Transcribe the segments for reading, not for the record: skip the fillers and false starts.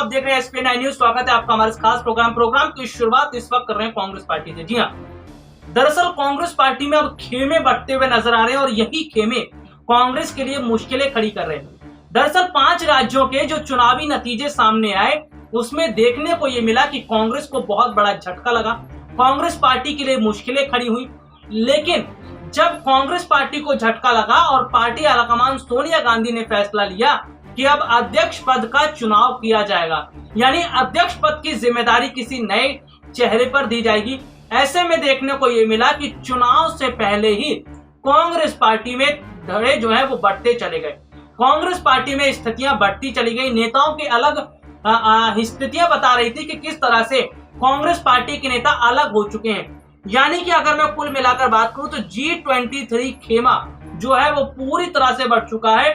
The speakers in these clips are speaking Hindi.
आप देख रहे हैं SPN न्यूज। स्वागत है आपका हमारे खास प्रोग्राम की शुरुआत इस वक्त कर रहे हैं कांग्रेस पार्टी से। जी हाँ, दरअसल कांग्रेस पार्टी में अब खेमे बढ़ते हुए नजर आ रहे हैं और यही खेमे कांग्रेस के लिए मुश्किलें खड़ी कर रहे हैं। दरअसल 5 राज्यों के जो चुनावी नतीजे सामने आए उसमें देखने को ये मिला कि कांग्रेस को बहुत बड़ा झटका लगा, कांग्रेस पार्टी के लिए मुश्किलें खड़ी हुई। लेकिन जब कांग्रेस पार्टी को झटका लगा और पार्टी आलाकमान सोनिया गांधी ने फैसला लिया कि अब अध्यक्ष पद का चुनाव किया जाएगा, यानी अध्यक्ष पद की जिम्मेदारी किसी नए चेहरे पर दी जाएगी। ऐसे में देखने को ये मिला कि चुनाव से पहले ही कांग्रेस पार्टी में धड़े जो है वो बढ़ते चले गए, कांग्रेस पार्टी में स्थितियां बढ़ती चली गई। नेताओं की अलग स्थितियां बता रही थी कि किस तरह से कांग्रेस पार्टी के नेता अलग हो चुके हैं। यानी कि अगर मैं कुल मिलाकर बात करूं तो G23 खेमा जो है वो पूरी तरह से बढ़ चुका है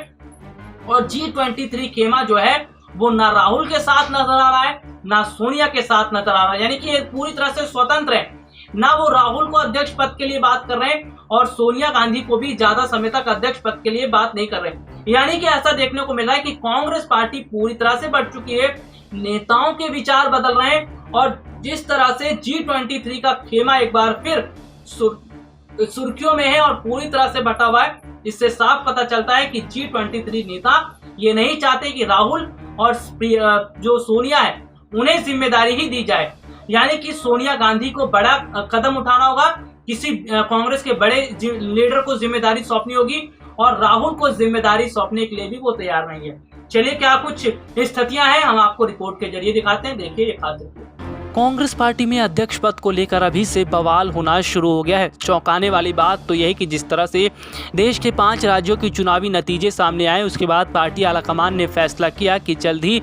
और G23 खेमा जो है वो ना राहुल के साथ नजर आ रहा है ना सोनिया के साथ नजर आ रहा है, यानी कि ये पूरी तरह से स्वतंत्र है। ना वो राहुल को अध्यक्ष पद के लिए बात कर रहे हैं और सोनिया गांधी को भी ज्यादा समय तक अध्यक्ष पद के लिए बात नहीं कर रहे। यानी कि ऐसा देखने को मिला है कि कांग्रेस पार्टी पूरी तरह से बढ़ चुकी है, नेताओं के विचार बदल रहे हैं और जिस तरह से G23 का खेमा एक बार फिर सुर्खियों में है और पूरी तरह से बटा हुआ है, इससे साफ पता चलता है कि G23 नेता ये नहीं चाहते कि राहुल और जो सोनिया है उन्हें जिम्मेदारी ही दी जाए। यानी कि सोनिया गांधी को बड़ा कदम उठाना होगा, किसी कांग्रेस के बड़े लीडर को जिम्मेदारी सौंपनी होगी और राहुल को जिम्मेदारी सौंपने के लिए भी वो तैयार नहीं है। चलिए क्या कुछ स्थितियां हैं हम आपको रिपोर्ट के जरिए दिखाते हैं, देखिए ये खास रिपोर्ट। कांग्रेस पार्टी में अध्यक्ष पद को लेकर अभी से बवाल होना शुरू हो गया है। चौंकाने वाली बात तो यह है कि जिस तरह से देश के 5 राज्यों के चुनावी नतीजे सामने आए उसके बाद पार्टी आलाकमान ने फैसला किया कि जल्द ही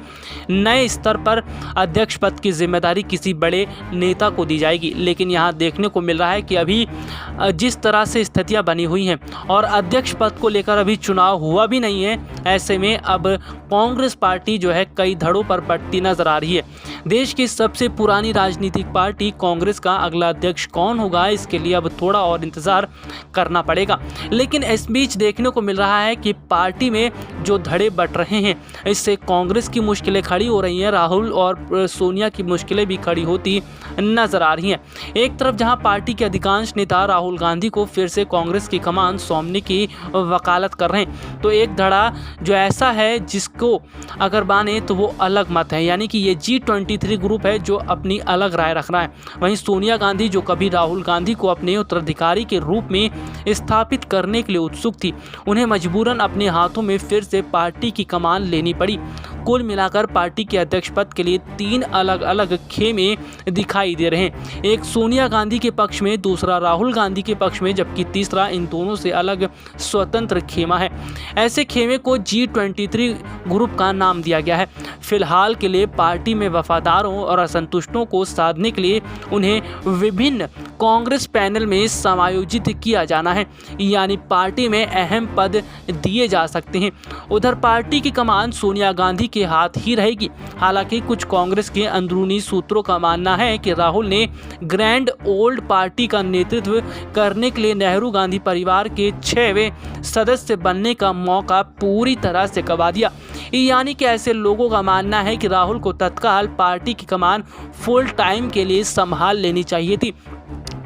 नए स्तर पर अध्यक्ष पद की जिम्मेदारी किसी बड़े नेता को दी जाएगी। लेकिन यहाँ देखने को मिल रहा है कि अभी जिस तरह से स्थितियाँ बनी हुई हैं और अध्यक्ष पद को लेकर अभी चुनाव हुआ भी नहीं है, ऐसे में अब कांग्रेस पार्टी जो है कई धड़ों पर बढ़ती नजर आ रही है। देश की सबसे पुरानी राजनीतिक पार्टी कांग्रेस का अगला अध्यक्ष कौन होगा, इसके लिए अब थोड़ा और इंतजार करना पड़ेगा। लेकिन इस बीच देखने को मिल रहा है कि पार्टी में जो धड़े बट रहे हैं इससे कांग्रेस की मुश्किलें खड़ी हो रही हैं, राहुल और सोनिया की मुश्किलें भी खड़ी होती नजर आ रही हैं। एक तरफ जहां पार्टी के अधिकांश नेता राहुल गांधी को फिर से कांग्रेस की कमान सौंपने की वकालत कर रहे हैं, तो एक धड़ा जो ऐसा है जिसको अगर माने तो वो अलग मत है, यानी कि ये G23 ग्रुप है जो अपनी अलग राय रख रहा है। वहीं सोनिया गांधी जो कभी राहुल गांधी को अपने उत्तराधिकारी के रूप में स्थापित करने के लिए उत्सुक थी, उन्हें मजबूरन अपने हाथों में फिर से पार्टी की कमान लेनी पड़ी। कुल मिलाकर पार्टी के अध्यक्ष पद के लिए 3 अलग अलग खेमे दिखाई दे रहे हैं, एक सोनिया गांधी के पक्ष में, दूसरा राहुल गांधी के पक्ष में, जबकि तीसरा इन दोनों से अलग स्वतंत्र खेमा है। ऐसे खेमे को G23 ग्रुप का नाम दिया गया है। फिलहाल के लिए पार्टी में वफादारों और असंतुष्टों को साधने के लिए उन्हें विभिन्न कांग्रेस पैनल में समायोजित किया जाना है, यानी पार्टी में अहम पद दिए जा सकते हैं। उधर पार्टी की कमान सोनिया गांधी के हाथ ही रहेगी। हालांकि कुछ कांग्रेस के अंदरूनी सूत्रों का मानना है कि राहुल ने ग्रैंड ओल्ड पार्टी का नेतृत्व करने के लिए नेहरू गांधी परिवार के 6वें सदस्य बनने का मौका पूरी तरह से गंवा दिया। यानी कि ऐसे लोगों का मानना है कि राहुल को तत्काल पार्टी की कमान फुल टाइम के लिए संभाल लेनी चाहिए थी,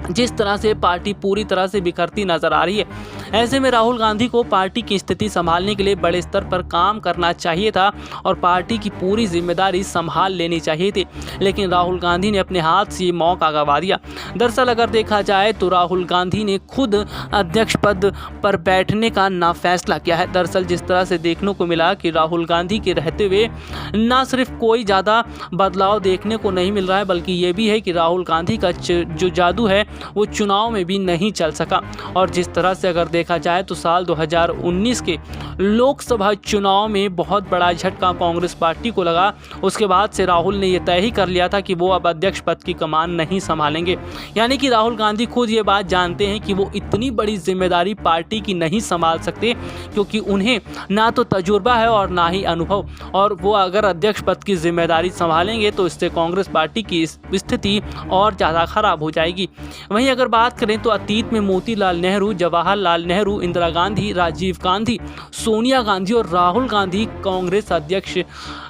जिस तरह से पार्टी पूरी तरह से बिखरती नजर आ रही है। ऐसे में राहुल गांधी को पार्टी की स्थिति संभालने के लिए बड़े स्तर पर काम करना चाहिए था और पार्टी की पूरी जिम्मेदारी संभाल लेनी चाहिए थी, लेकिन राहुल गांधी ने अपने हाथ से ये मौका गंवा दिया। दरअसल अगर देखा जाए तो राहुल गांधी ने खुद अध्यक्ष पद पर बैठने का ना फैसला किया है। दरअसल जिस तरह से देखने को मिला कि राहुल गांधी के रहते हुए न सिर्फ कोई ज़्यादा बदलाव देखने को नहीं मिल रहा है, बल्कि ये भी है कि राहुल गांधी का जो जादू है वो चुनाव में भी नहीं चल सका। और जिस तरह से अगर देखा जाए तो साल 2019 के लोकसभा चुनाव में बहुत बड़ा झटका कांग्रेस पार्टी को लगा। उसके बाद से राहुल ने यह तय ही कर लिया था कि वो अब अध्यक्ष पद की कमान नहीं संभालेंगे। यानी कि राहुल गांधी खुद ये बात जानते हैं कि वो इतनी बड़ी जिम्मेदारी पार्टी की नहीं संभाल सकते, क्योंकि उन्हें ना तो तजुर्बा है और ना ही अनुभव, और वो अगर अध्यक्ष पद की जिम्मेदारी संभालेंगे तो इससे कांग्रेस पार्टी की स्थिति और ज़्यादा खराब हो जाएगी। वहीं अगर बात करें तो अतीत में मोतीलाल नेहरू, जवाहरलाल नेहरू, इंदिरा गांधी, राजीव गांधी, सोनिया गांधी और राहुल गांधी कांग्रेस अध्यक्ष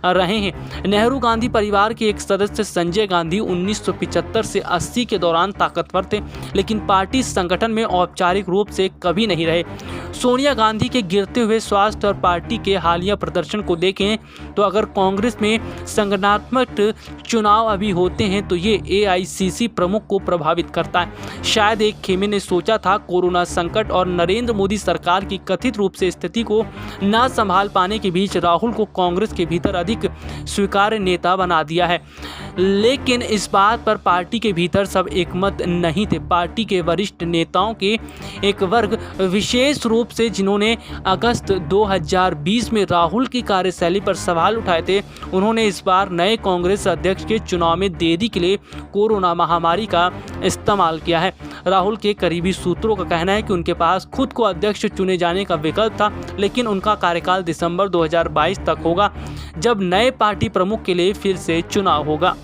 रहे हैं। नेहरू गांधी परिवार के एक सदस्य संजय गांधी 1975 से 80 के दौरान ताकतवर थे, लेकिन पार्टी संगठन में औपचारिक रूप से कभी नहीं रहे। सोनिया गांधी के गिरते हुए स्वास्थ्य और पार्टी के हालिया प्रदर्शन को देखें तो अगर कांग्रेस में संगठनात्मक चुनाव अभी होते हैं तो ये एआईसीसी प्रमुख को प्रभावित करता है। शायद एक खेमे ने सोचा था कोरोना संकट और नरेंद्र मोदी सरकार की कथित रूप से स्थिति को न संभाल पाने के बीच राहुल को कांग्रेस के भीतर अधिक स्वीकार्य नेता बना दिया है। लेकिन इस बात पर पार्टी के भीतर सब एकमत नहीं थे। पार्टी के वरिष्ठ नेताओं के एक वर्ग, विशेष रूप से जिन्होंने अगस्त 2020 में राहुल की कार्यशैली पर सवाल उठाए थे, उन्होंने इस बार नए कांग्रेस अध्यक्ष के चुनाव में देरी के लिए कोरोना महामारी का इस्तेमाल किया है। राहुल के करीबी सूत्रों का कहना है कि उनके पास खुद को अध्यक्ष चुने जाने का विकल्प था, लेकिन उनका कार्यकाल दिसंबर 2022 तक होगा, जब नए पार्टी प्रमुख के लिए फिर से चुनाव होगा।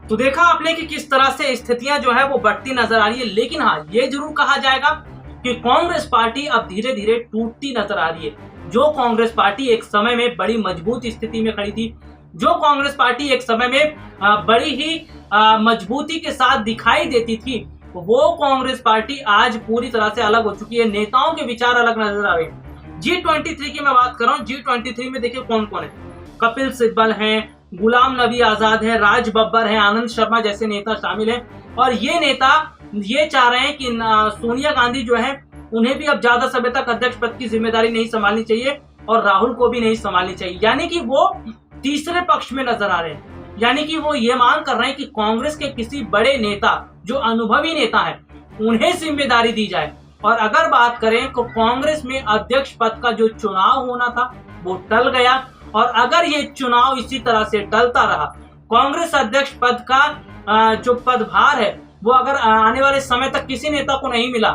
तो देखा आपने कि किस तरह से स्थितियां जो है वो बढ़ती नजर आ रही है। लेकिन हाँ, ये जरूर कहा जाएगा कि कांग्रेस पार्टी अब धीरे धीरे टूटती नजर आ रही है। जो कांग्रेस पार्टी एक समय में बड़ी मजबूत स्थिति में खड़ी थी, जो कांग्रेस पार्टी एक समय में बड़ी ही मजबूती के साथ दिखाई देती थी, वो कांग्रेस पार्टी आज पूरी तरह से अलग हो चुकी है। नेताओं के विचार अलग नजर आ रहे हैं। G23 की मैं बात कर रहा हूँ। G23 में देखिए कौन कौन है। कपिल सिब्बल हैं, गुलाम नबी आजाद है, राज बब्बर है, आनंद शर्मा जैसे नेता शामिल हैं। और ये नेता ये चाह रहे हैं कि सोनिया गांधी जो है उन्हें भी अब ज्यादा समय तक अध्यक्ष पद की जिम्मेदारी नहीं संभालनी चाहिए और राहुल को भी नहीं संभालनी चाहिए। यानी कि वो तीसरे पक्ष में नजर आ रहे हैं। यानी कि वो ये मांग कर रहे हैं कि कांग्रेस के किसी बड़े नेता जो अनुभवी नेता है उन्हें जिम्मेदारी दी जाए। और अगर बात करें तो कांग्रेस में अध्यक्ष पद का जो चुनाव होना था वो टल गया। और अगर ये चुनाव इसी तरह से टलता रहा, कांग्रेस अध्यक्ष पद का जो पदभार है वो अगर आने वाले समय तक किसी नेता को नहीं मिला,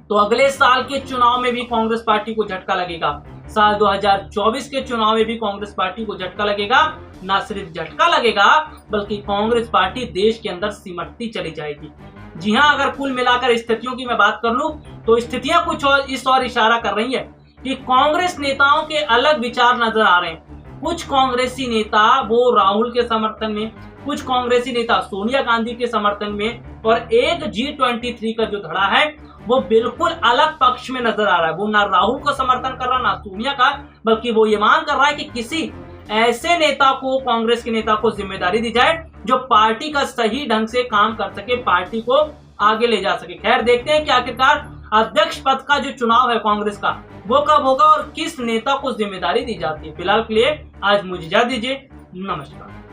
तो अगले साल के चुनाव में भी कांग्रेस पार्टी को झटका लगेगा। साल 2024 के चुनाव में भी कांग्रेस पार्टी को झटका लगेगा। ना सिर्फ झटका लगेगा बल्कि कांग्रेस पार्टी देश के अंदर सिमटती चली जाएगी। जी हाँ, अगर कुल मिलाकर स्थितियों की मैं बात कर लूं तो स्थितियां कुछ और इस और इशारा कर रही है कि कांग्रेस नेताओं के अलग विचार नजर आ रहे हैं। कुछ कांग्रेसी नेता वो राहुल के समर्थन में, कुछ कांग्रेसी नेता सोनिया गांधी के समर्थन में, और एक G23 का जो धड़ा है वो बिल्कुल अलग पक्ष में नजर आ रहा है। वो ना राहुल को समर्थन कर रहा, ना सोनिया का, बल्कि वो ये मांग कर रहा है कि किसी ऐसे नेता को, कांग्रेस के नेता को जिम्मेदारी दी जाए जो पार्टी का सही ढंग से काम कर सके, पार्टी को आगे ले जा सके। खैर, देखते हैं कि आखिरकार अध्यक्ष पद का जो चुनाव है कांग्रेस का वो कब होगा और किस नेता को जिम्मेदारी दी जाती है। फिलहाल के लिए आज मुझे इजाजत दीजिए। नमस्कार।